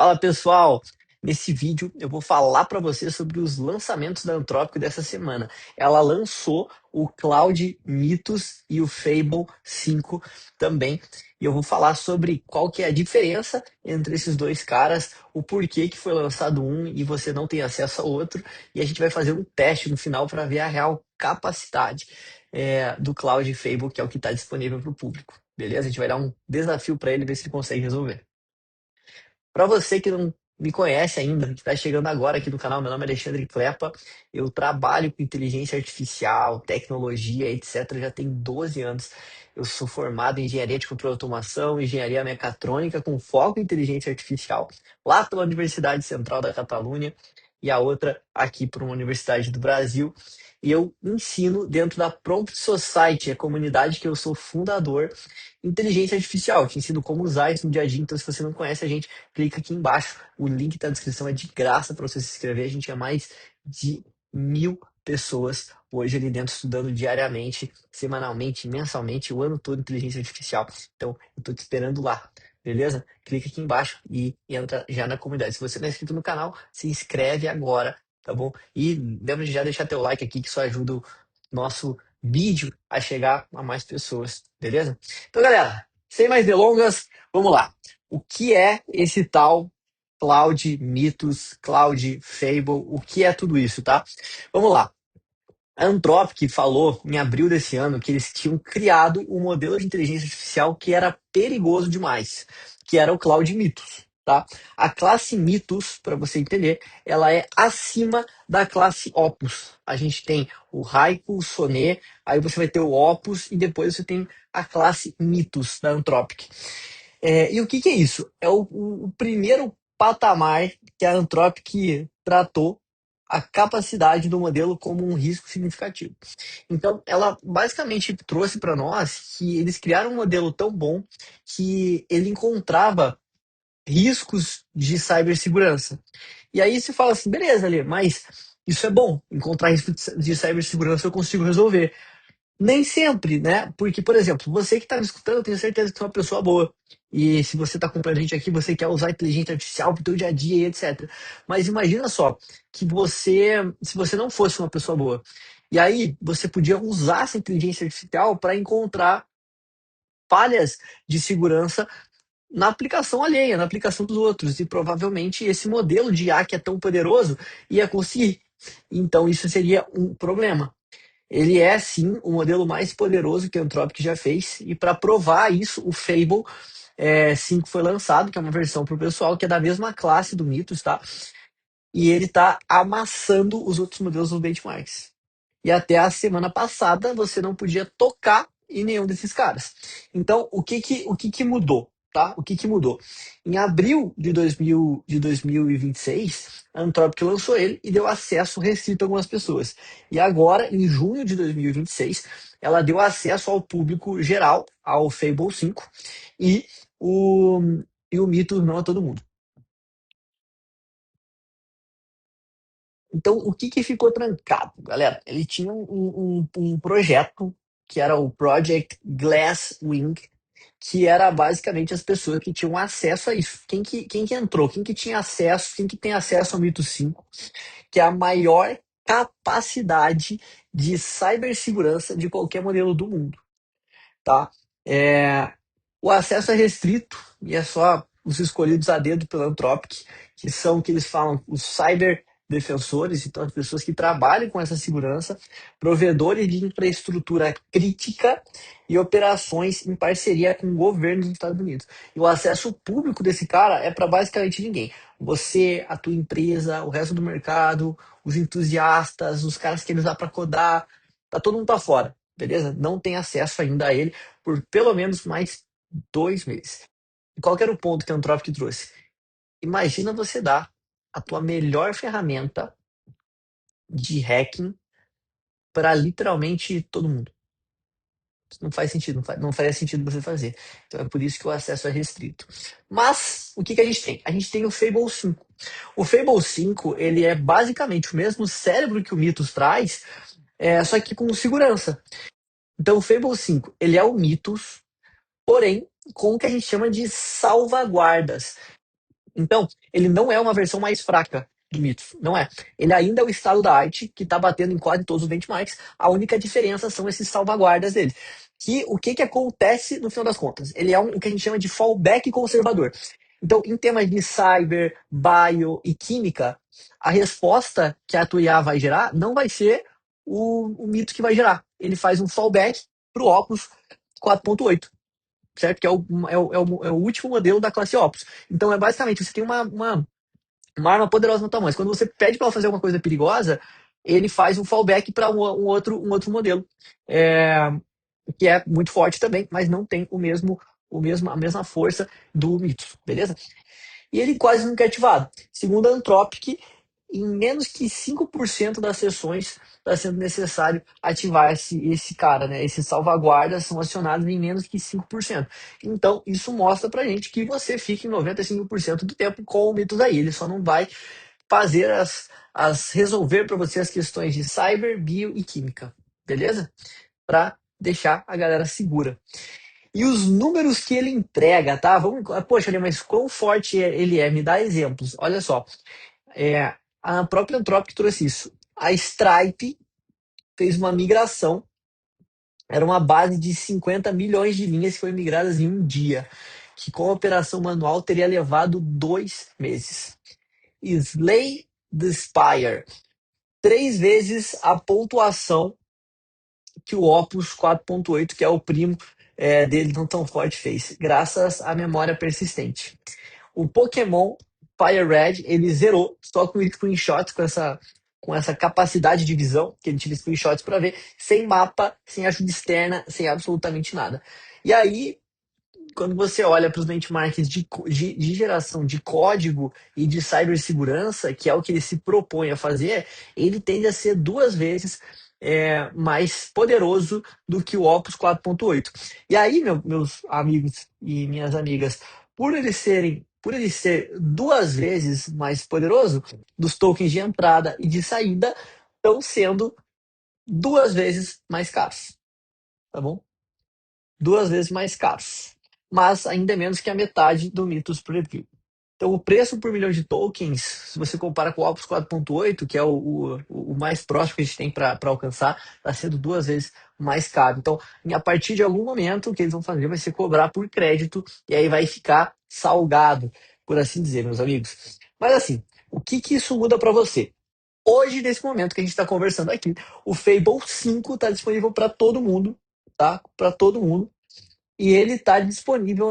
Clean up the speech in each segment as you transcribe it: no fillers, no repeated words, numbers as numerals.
Fala pessoal, nesse vídeo eu vou falar para você sobre os lançamentos da Anthropic dessa semana. Ela lançou o Cloud Mythos e o Fable 5 também. E eu vou falar sobre qual que é a diferença entre esses dois caras, o porquê que foi lançado um e você não tem acesso ao outro. E a gente vai fazer um teste no final para ver a real capacidade do Cloud Fable, que é o que está disponível para o público. Beleza? A gente vai dar um desafio para ele ver se ele consegue resolver. Para você que não me conhece ainda, que está chegando agora aqui no canal, meu nome é Alexandre Clepa. Eu trabalho com inteligência artificial, tecnologia, etc. Já tem 12 anos. Eu sou formado em engenharia de controle e automação, engenharia mecatrônica com foco em inteligência artificial, lá pela Universidade Central da Catalunha e a outra aqui por uma universidade do Brasil. E eu ensino dentro da Prompt Society, a comunidade que eu sou fundador, inteligência artificial. Eu te ensino como usar isso no dia a dia. Então, se você não conhece a gente, clica aqui embaixo. O link da descrição é de graça para você se inscrever. A gente é mais de 1.000 pessoas hoje ali dentro estudando diariamente, semanalmente, mensalmente, o ano todo inteligência artificial. Então, eu tô te esperando lá. Beleza? Clica aqui embaixo e entra já na comunidade. Se você não é inscrito no canal, se inscreve agora, tá bom? E lembra de já deixar teu like aqui, que isso ajuda o nosso vídeo a chegar a mais pessoas, beleza? Então, galera, sem mais delongas, vamos lá. O que é esse tal Cloud Mythos, Cloud Fable? O que é tudo isso, tá? Vamos lá. A Anthropic falou em abril desse ano que eles tinham criado um modelo de inteligência artificial que era perigoso demais, que era o Cloud Mythos, tá? A classe Mythos, para você entender, ela é acima da classe Opus. A gente tem o Haiku, o Sonnet, aí você vai ter o Opus e depois você tem a classe Mythos da Anthropic. E o que é isso? É o primeiro patamar que a Anthropic tratou a capacidade do modelo como um risco significativo. Então, ela basicamente trouxe para nós que eles criaram um modelo tão bom que ele encontrava riscos de cibersegurança. E aí você fala assim, beleza, ali, mas isso é bom, encontrar riscos de cibersegurança eu consigo resolver. Nem sempre, né? Porque, por exemplo, você que está me escutando, eu tenho certeza que você é uma pessoa boa. E se você está acompanhando a gente aqui, você quer usar inteligência artificial para o seu dia a dia e etc. Mas imagina só que se você não fosse uma pessoa boa, e aí você podia usar essa inteligência artificial para encontrar falhas de segurança na aplicação alheia, na aplicação dos outros. E provavelmente esse modelo de IA que é tão poderoso ia conseguir. Então isso seria um problema. Ele é, sim, o modelo mais poderoso que a Anthropic já fez. E para provar isso, o Fable 5 foi lançado, que é uma versão para o pessoal, que é da mesma classe do Mythos, tá? E ele está amassando os outros modelos dos benchmarks. E até a semana passada você não podia tocar em nenhum desses caras. Então, o que que mudou? Tá? O que que mudou? Em abril de 2026, a Anthropic lançou ele e deu acesso restrito a algumas pessoas. E agora, em junho de 2026, ela deu acesso ao público geral, ao Fable 5, e o, e o Mythos não a todo mundo. Então, o que que ficou trancado, galera? Ele tinha um projeto que era o Project Glasswing, que era basicamente as pessoas que tinham acesso a isso. Quem que entrou? Quem que tinha acesso? Quem que tem acesso ao Mito 5? Que é a maior capacidade de cibersegurança de qualquer modelo do mundo, tá? É, o acesso é restrito e é só os escolhidos a dedo pela Anthropic, que são o que eles falam, os cyber defensores, então as pessoas que trabalham com essa segurança, provedores de infraestrutura crítica e operações em parceria com o governo dos Estados Unidos. E o acesso público desse cara é para basicamente ninguém. Você, a tua empresa, o resto do mercado, os entusiastas, os caras que querem usar para codar, todo mundo tá fora, beleza? Não tem acesso ainda a ele por pelo menos mais 2 meses. E qual que era o ponto que a Anthropic trouxe? Imagina você dar a tua melhor ferramenta de hacking para literalmente todo mundo. Isso não faz sentido, não faria sentido você fazer. Então é por isso que o acesso é restrito. Mas o que que a gente tem? A gente tem o Fable 5. O Fable 5, ele é basicamente o mesmo cérebro que o Mythos traz, só que com segurança. Então o Fable 5, ele é o Mythos, porém com o que a gente chama de salvaguardas. Então, ele não é uma versão mais fraca do Mythos, não é. Ele ainda é o estado da arte que está batendo em quase todos os benchmarks. A única diferença são esses salvaguardas dele. Que o que acontece no final das contas? Ele é o que a gente chama de fallback conservador. Então, em temas de cyber, bio e química, a resposta que a tua IA vai gerar não vai ser o mito que vai gerar. Ele faz um fallback para o Opus 4.8, certo? Que é o último modelo da classe Opus. Então, é basicamente, você tem uma arma poderosa na tua mão. Mas quando você pede para ela fazer alguma coisa perigosa, ele faz um fallback para um outro modelo. É, que é muito forte também, mas não tem a mesma força do Mythos, beleza? E ele quase nunca é ativado. Segundo a Anthropic, em menos que 5% das sessões está sendo necessário ativar esse cara, né? Esses salvaguardas são acionados em menos que 5%. Então, isso mostra pra gente que você fica em 95% do tempo com o Mitos aí. Ele só não vai fazer resolver para você as questões de cyber, bio e química, beleza? Para deixar a galera segura. E os números que ele entrega, tá? Poxa, mas quão forte ele é? Me dá exemplos. Olha só, a própria Anthropic trouxe isso. A Stripe fez uma migração, era uma base de 50 milhões de linhas que foi migradas em um dia, que com a operação manual teria levado 2 meses. Slay the Spire, 3 vezes a pontuação que o Opus 4.8, que é o primo dele não tão forte, fez, graças à memória persistente. O Pokémon Fire Red, ele zerou só com screenshots, com essa capacidade de visão, que ele tira screenshots para ver, sem mapa, sem ajuda externa, sem absolutamente nada. E aí, quando você olha para os benchmarks de geração de código e de cibersegurança, que é o que ele se propõe a fazer, ele tende a ser 2 vezes mais poderoso do que o Opus 4.8. E aí, meus amigos e minhas amigas, por ele ser 2 vezes mais poderoso, dos tokens de entrada e de saída estão sendo 2 vezes mais caros, tá bom? 2 vezes mais caros, mas ainda é menos que a metade do Mythos Preview. Então, o preço por milhão de tokens, se você compara com o Opus 4.8, que é o mais próximo que a gente tem para alcançar, está sendo 2 vezes mais caro. Então, a partir de algum momento, o que eles vão fazer vai ser cobrar por crédito, e aí vai ficar salgado, por assim dizer, meus amigos. Mas assim, o que isso muda para você? Hoje, nesse momento que a gente está conversando aqui, o Fable 5 está disponível para todo mundo, tá? Para todo mundo, e ele está disponível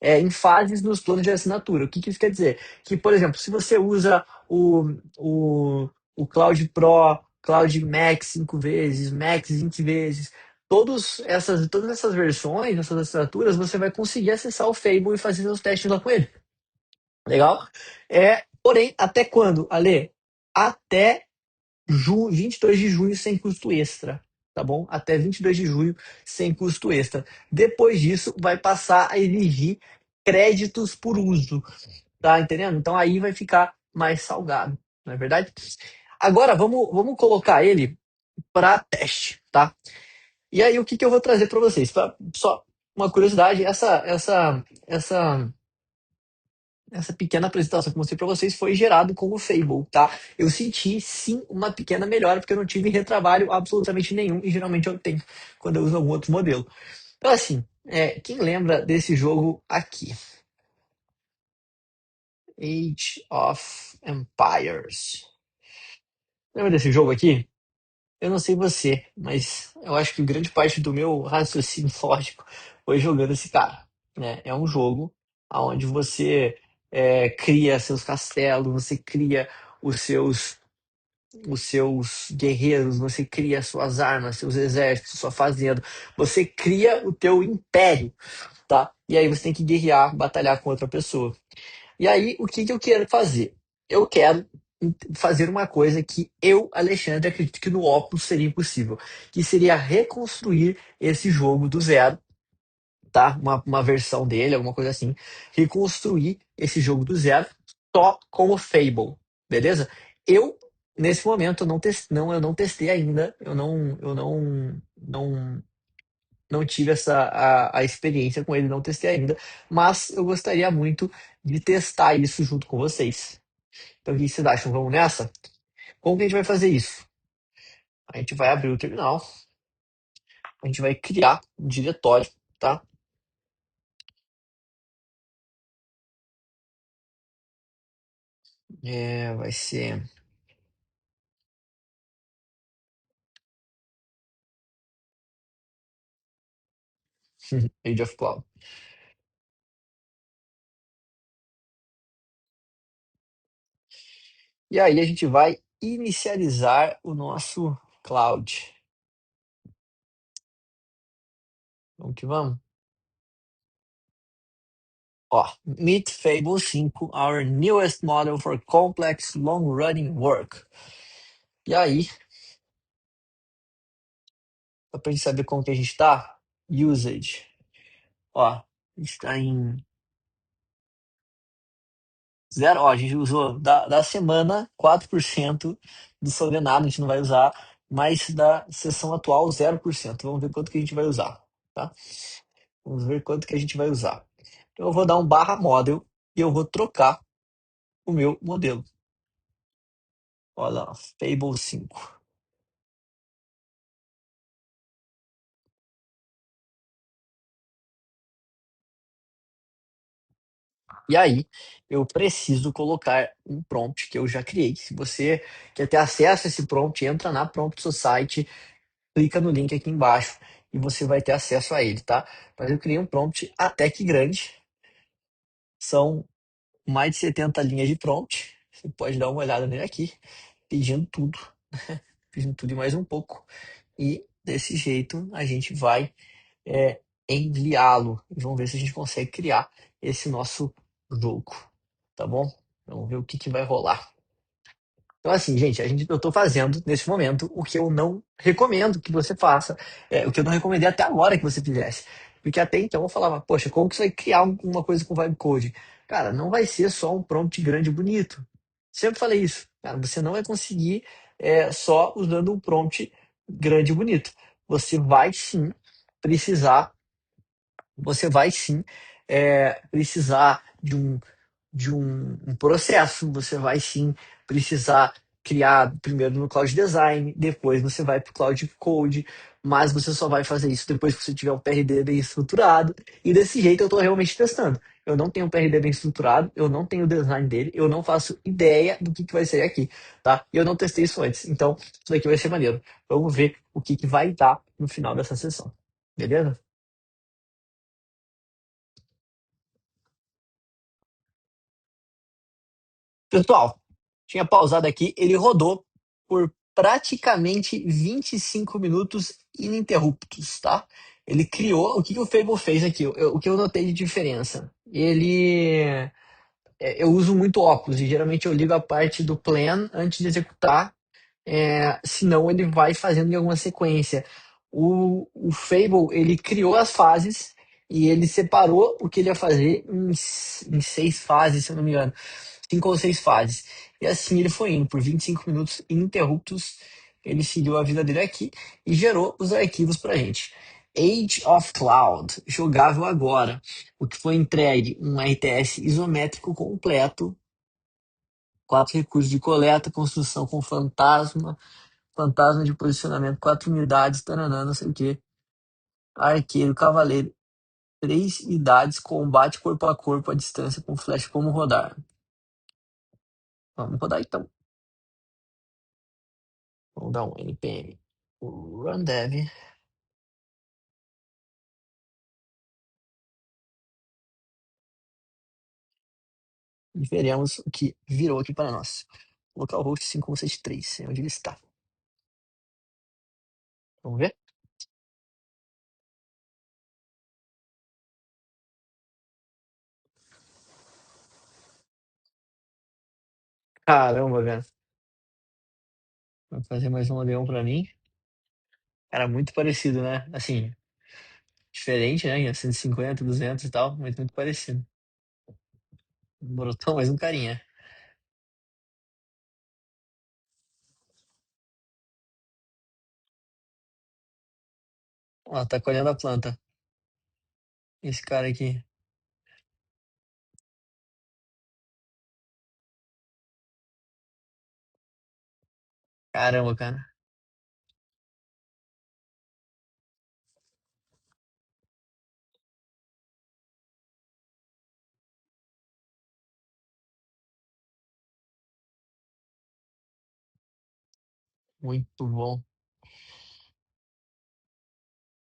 em fases nos planos de assinatura. O que isso quer dizer? Que, por exemplo, se você usa o Cloud Pro, Cloud Max 5 vezes, Max 20 vezes, todas essas versões, essas assinaturas, você vai conseguir acessar o Fable e fazer seus testes lá com ele. Legal? Porém, até quando, Ale? Até 22 de junho sem custo extra, tá bom? Até 22 de junho sem custo extra. Depois disso, vai passar a exigir créditos por uso, tá entendendo? Então aí vai ficar mais salgado, não é verdade? Agora vamos colocar ele para teste, tá? E aí o que eu vou trazer para vocês? Só uma curiosidade, essa pequena apresentação que eu mostrei para vocês foi gerado com o Fable, tá? Eu senti sim uma pequena melhora, porque eu não tive retrabalho absolutamente nenhum, e geralmente eu tenho quando eu uso algum outro modelo. Então, assim, quem lembra desse jogo aqui? Age of Empires. Lembra desse jogo aqui? Eu não sei você, mas eu acho que grande parte do meu raciocínio lógico foi jogando esse cara, né? É um jogo onde você cria seus castelos, você cria os seus, os seus guerreiros, você cria suas armas, seus exércitos, sua fazenda, você cria o teu império, tá? E aí você tem que guerrear, batalhar com outra pessoa. E aí, o que eu quero fazer? Eu quero fazer uma coisa que eu, Alexandre, acredito que no Opus seria impossível, que seria reconstruir esse jogo do zero, tá? Uma versão dele, alguma coisa assim. Reconstruir esse jogo do zero só com o Fable, beleza? Eu, nesse momento, eu não testei ainda, eu não não tive a experiência com ele, não testei ainda, mas eu gostaria muito de testar isso junto com vocês. Então, o que vocês acham? Vamos nessa? Como que a gente vai fazer isso? A gente vai abrir o terminal, a gente vai criar um diretório, tá? Vai ser Age of Cloud. E aí a gente vai inicializar o nosso cloud. Vamos que vamos? Ó, Meet Fable 5, our newest model for complex long-running work. E aí, pra gente saber como que a gente tá, usage. Ó, a gente está em zero. Ó, a gente usou da semana 4% do Solvenado, a gente não vai usar, mas da sessão atual 0%. Vamos ver quanto que a gente vai usar, tá? Vamos ver quanto que a gente vai usar. Então eu vou dar um barra model e eu vou trocar o meu modelo. Olha lá, Fable 5. E aí, eu preciso colocar um prompt que eu já criei. Se você quer ter acesso a esse prompt, entra na Prompt Society, clica no link aqui embaixo e você vai ter acesso a ele, tá? Mas eu criei um prompt até que grande. São mais de 70 linhas de prompt. Você pode dar uma olhada nele aqui, pedindo tudo, pedindo tudo e mais um pouco. E desse jeito a gente vai enviá-lo. Vamos ver se a gente consegue criar esse nosso jogo, tá bom? Vamos ver o que vai rolar. Então, assim, gente, eu tô fazendo nesse momento o que eu não recomendo que você faça, o que eu não recomendei até agora que você fizesse. Porque até então eu falava, poxa, como que você vai criar uma coisa com vibe code? Cara, não vai ser só um prompt grande e bonito. Sempre falei isso. Cara, você não vai conseguir só usando um prompt grande e bonito. Você vai sim precisar você vai sim precisar de um processo, você vai sim precisar criar primeiro no Cloud Design, depois você vai para o Cloud Code, mas você só vai fazer isso depois que você tiver um PRD bem estruturado, e desse jeito eu estou realmente testando. Eu não tenho um PRD bem estruturado, eu não tenho o design dele, eu não faço ideia do que vai sair aqui, tá? E eu não testei isso antes, então isso daqui vai ser maneiro. Vamos ver o que vai dar no final dessa sessão, beleza? Pessoal, tinha pausado aqui, ele rodou por praticamente 25 minutos ininterruptos, tá? Ele criou. O que o Fable fez aqui? O que eu notei de diferença? Eu uso muito óculos e geralmente eu ligo a parte do plan antes de executar, senão ele vai fazendo em alguma sequência. O Fable, ele criou as fases e ele separou o que ele ia fazer em 6 fases, se eu não me engano. 5 ou 6 fases. E assim ele foi indo por 25 minutos ininterruptos. Ele seguiu a vida dele aqui e gerou os arquivos para gente. Age of Cloud, jogável agora. O que foi entregue? Um RTS isométrico completo, 4 recursos de coleta, construção com fantasma, fantasma de posicionamento, 4 unidades, taranã, não sei o que. Arqueiro, cavaleiro, 3 idades, combate corpo a corpo à distância com flash, como rodar. Vamos rodar então. Vamos dar um npm run dev e veremos o que virou aqui para nós. Localhost 5163, é onde ele está. Vamos ver? Caramba, velho. Vai fazer mais um leão para mim. Era muito parecido, né? Assim, diferente, né? 150, 200 e tal, mas muito parecido. Brotou mais um carinha. Ó, tá colhendo a planta. Esse cara aqui. Caramba, cara. Muito bom.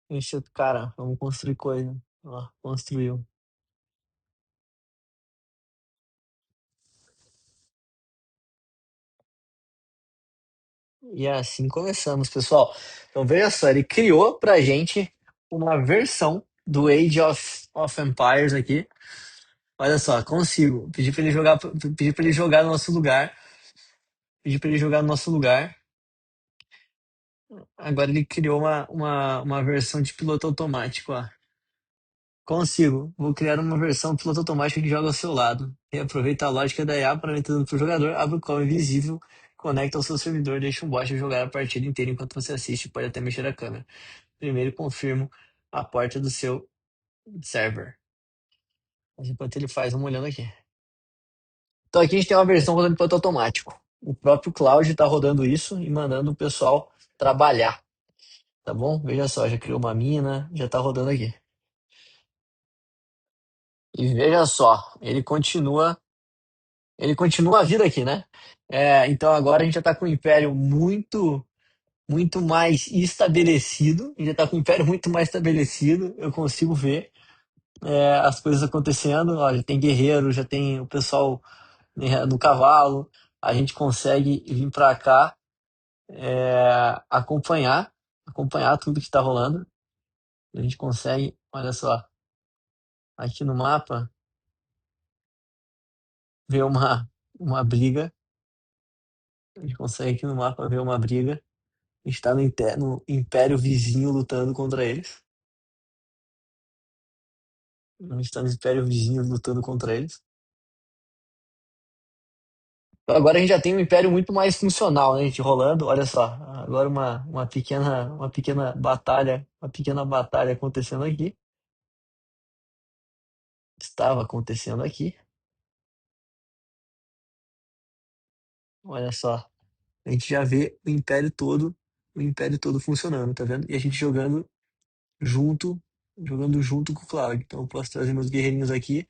Esse outro cara, vamos construir coisa. Ó, construiu. E assim começamos, pessoal. Então veja só, ele criou pra gente uma versão do of Empires aqui. Olha só, consigo. Pedi para ele jogar no nosso lugar. Pedi para ele jogar no nosso lugar. Agora ele criou uma versão de piloto automático, ó. Consigo. Vou criar uma versão piloto automático que joga ao seu lado. E aproveita a lógica da IA para para o jogador, abre o call invisível, conecta ao seu servidor, deixa um bot jogar a partida inteira enquanto você assiste, pode até mexer a câmera. Primeiro confirmo a porta do seu server. Mas enquanto ele faz, vamos olhando aqui. Então aqui a gente tem uma versão rodando em piloto automático. O próprio Cloud está rodando isso e mandando o pessoal trabalhar, tá bom? Veja só, já criou uma mina, já está rodando aqui. E veja só, ele continua a vida aqui, né? Então agora a gente já está com um império muito mais estabelecido, a gente já está com um império muito mais estabelecido, eu consigo ver as coisas acontecendo, ó, já tem guerreiro, já tem o pessoal, né, no cavalo, a gente consegue vir para cá, acompanhar tudo que está rolando. A gente consegue, olha só, aqui no mapa, ver uma briga. A gente consegue aqui no mapa ver uma briga. A gente tá no império vizinho lutando contra eles. A gente tá no império vizinho lutando contra eles. Então agora a gente já tem um império muito mais funcional, né? A gente rolando, olha só. Agora uma pequena batalha acontecendo aqui. Estava acontecendo aqui. Olha só. A gente já vê o império todo funcionando, tá vendo? E a gente junto, jogando junto com o Cloud. Então eu posso trazer meus guerreirinhos aqui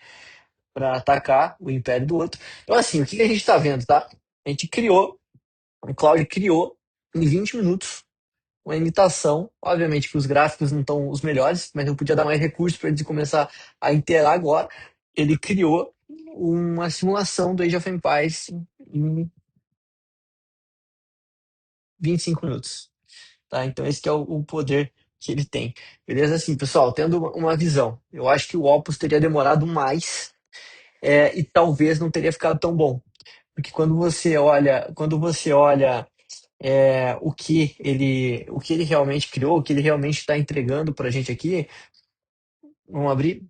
para atacar o império do outro. Então assim, o que a gente tá vendo, tá? A gente criou, o Cloud criou em 20 minutos uma imitação. Obviamente que os gráficos não estão os melhores, mas eu podia dar mais recursos para eles começar a interar agora. Ele criou uma simulação do Age of Empires em 25 minutos. Tá? Então esse que é o poder que ele tem. Beleza? Assim, pessoal, tendo uma visão. Eu acho que o Opus teria demorado mais, e talvez não teria ficado tão bom. Porque quando você olha o que ele realmente criou, o que ele realmente está entregando para a gente aqui, vamos abrir,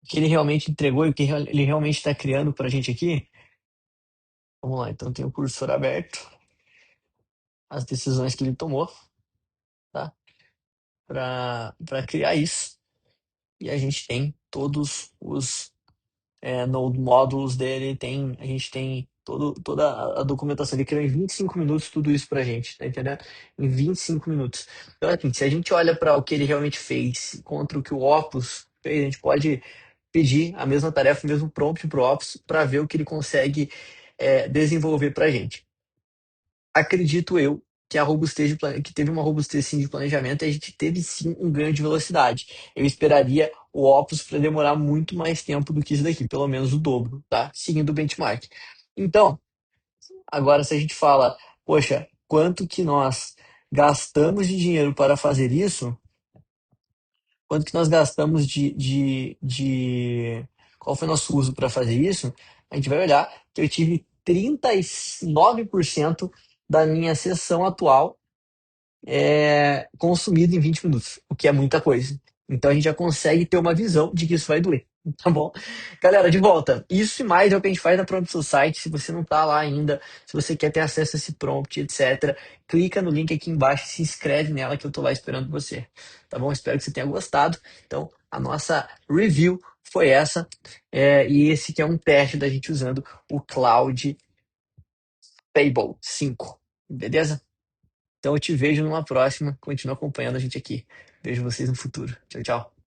o que ele realmente entregou e o que ele realmente está criando para a gente aqui. Vamos lá, então tem o cursor aberto, as decisões que ele tomou, tá? Para criar isso. E a gente tem todos os node módulos dele, a gente tem toda a documentação. Ele criou em 25 minutos tudo isso pra gente, tá entendendo? Em 25 minutos. Então, assim, se a gente olha para o que ele realmente fez contra o que o Opus fez, a gente pode pedir a mesma tarefa, o mesmo prompt pro Opus para ver o que ele consegue desenvolver pra gente. Acredito eu que que teve uma robustez sim de planejamento e a gente teve sim um ganho de velocidade. Eu esperaria o Opus para demorar muito mais tempo do que isso daqui, pelo menos o dobro, tá? Seguindo o benchmark. Então, agora se a gente fala, poxa, quanto que nós gastamos de dinheiro para fazer isso? Quanto que nós gastamos qual foi o nosso uso para fazer isso? A gente vai olhar que eu tive 39% da minha sessão atual consumido em 20 minutos, o que é muita coisa. Então a gente já consegue ter uma visão de que isso vai doer. Tá bom? Galera, de volta. Isso e mais é o que a gente faz na Prompt Society. Se você não tá lá ainda, se você quer ter acesso a esse prompt, etc., clica no link aqui embaixo e se inscreve nela que eu tô lá esperando você. Tá bom? Espero que você tenha gostado. Então, a nossa review foi essa. E esse que é um teste da gente usando o Cloud Fable 5. Beleza? Então eu te vejo numa próxima. Continua acompanhando a gente aqui. Vejo vocês no futuro. Tchau, tchau.